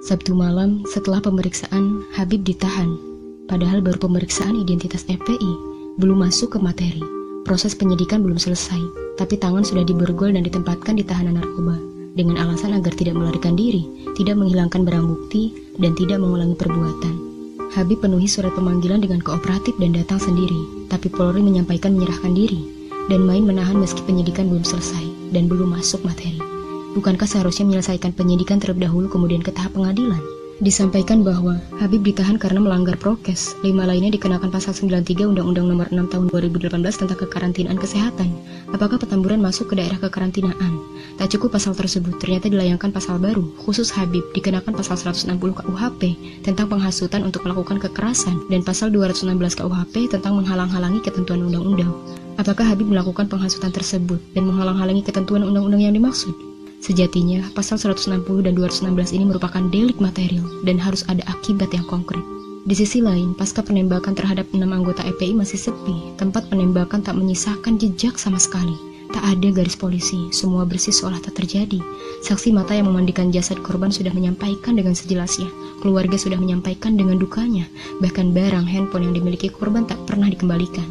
Sabtu malam, setelah pemeriksaan, Habib ditahan. Padahal baru pemeriksaan identitas FPI, belum masuk ke materi. Proses penyidikan belum selesai, tapi tangan sudah diborgol dan ditempatkan di tahanan narkoba, dengan alasan agar tidak melarikan diri, tidak menghilangkan barang bukti, dan tidak mengulangi perbuatan. Habib penuhi surat pemanggilan dengan kooperatif dan datang sendiri, tapi Polri menyampaikan menyerahkan diri, dan main menahan meski penyidikan belum selesai, dan belum masuk materi. Bukankah seharusnya menyelesaikan penyidikan terlebih dahulu kemudian ke tahap pengadilan? Disampaikan bahwa Habib ditahan karena melanggar prokes. 5 lainnya dikenakan pasal 93 Undang-Undang Nomor 6 Tahun 2018 tentang kekarantinaan kesehatan. Apakah Petamburan masuk ke daerah kekarantinaan? Tak cukup pasal tersebut, ternyata dilayangkan pasal baru, khusus Habib, dikenakan pasal 160 KUHP tentang penghasutan untuk melakukan kekerasan dan pasal 216 KUHP tentang menghalang-halangi ketentuan undang-undang. Apakah Habib melakukan penghasutan tersebut dan menghalang-halangi ketentuan undang-undang yang dimaksud? Sejatinya, pasal 160 dan 216 ini merupakan delik material dan harus ada akibat yang konkret. Di sisi lain, pasca penembakan terhadap 6 anggota FPI masih sepi, tempat penembakan tak menyisakan jejak sama sekali. Tak ada garis polisi, semua bersih seolah tak terjadi. Saksi mata yang memandikan jasad korban sudah menyampaikan dengan sejelasnya, keluarga sudah menyampaikan dengan dukanya, bahkan barang handphone yang dimiliki korban tak pernah dikembalikan.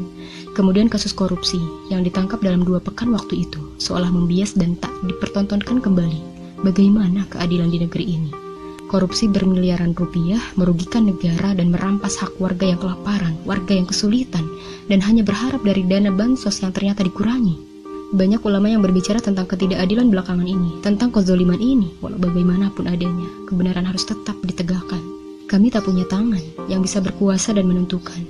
Kemudian kasus korupsi yang ditangkap dalam 2 pekan waktu itu, seolah membias dan tak dipertontonkan kembali. Bagaimana keadilan di negeri ini? Korupsi bermiliaran rupiah merugikan negara dan merampas hak warga yang kelaparan, warga yang kesulitan, dan hanya berharap dari dana bansos yang ternyata dikurangi. Banyak ulama yang berbicara tentang ketidakadilan belakangan ini, tentang kezoliman ini, walau bagaimanapun adanya, kebenaran harus tetap ditegakkan. Kami tak punya tangan yang bisa berkuasa dan menentukan.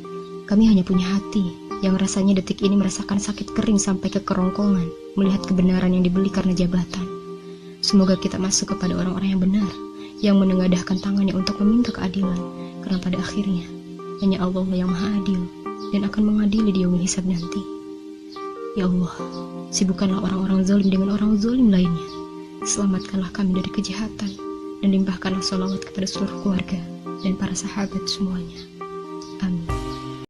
Kami hanya punya hati yang rasanya detik ini merasakan sakit kering sampai ke kerongkongan, melihat kebenaran yang dibeli karena jabatan. Semoga kita masuk kepada orang-orang yang benar, yang menengadahkan tangannya untuk meminta keadilan, karena pada akhirnya hanya Allah yang Maha Adil dan akan mengadili di yaumul hisab nanti. Ya Allah, sibukkanlah orang-orang zalim dengan orang zalim lainnya. Selamatkanlah kami dari kejahatan dan limpahkanlah sholawat kepada seluruh keluarga dan para sahabat semuanya. Amin.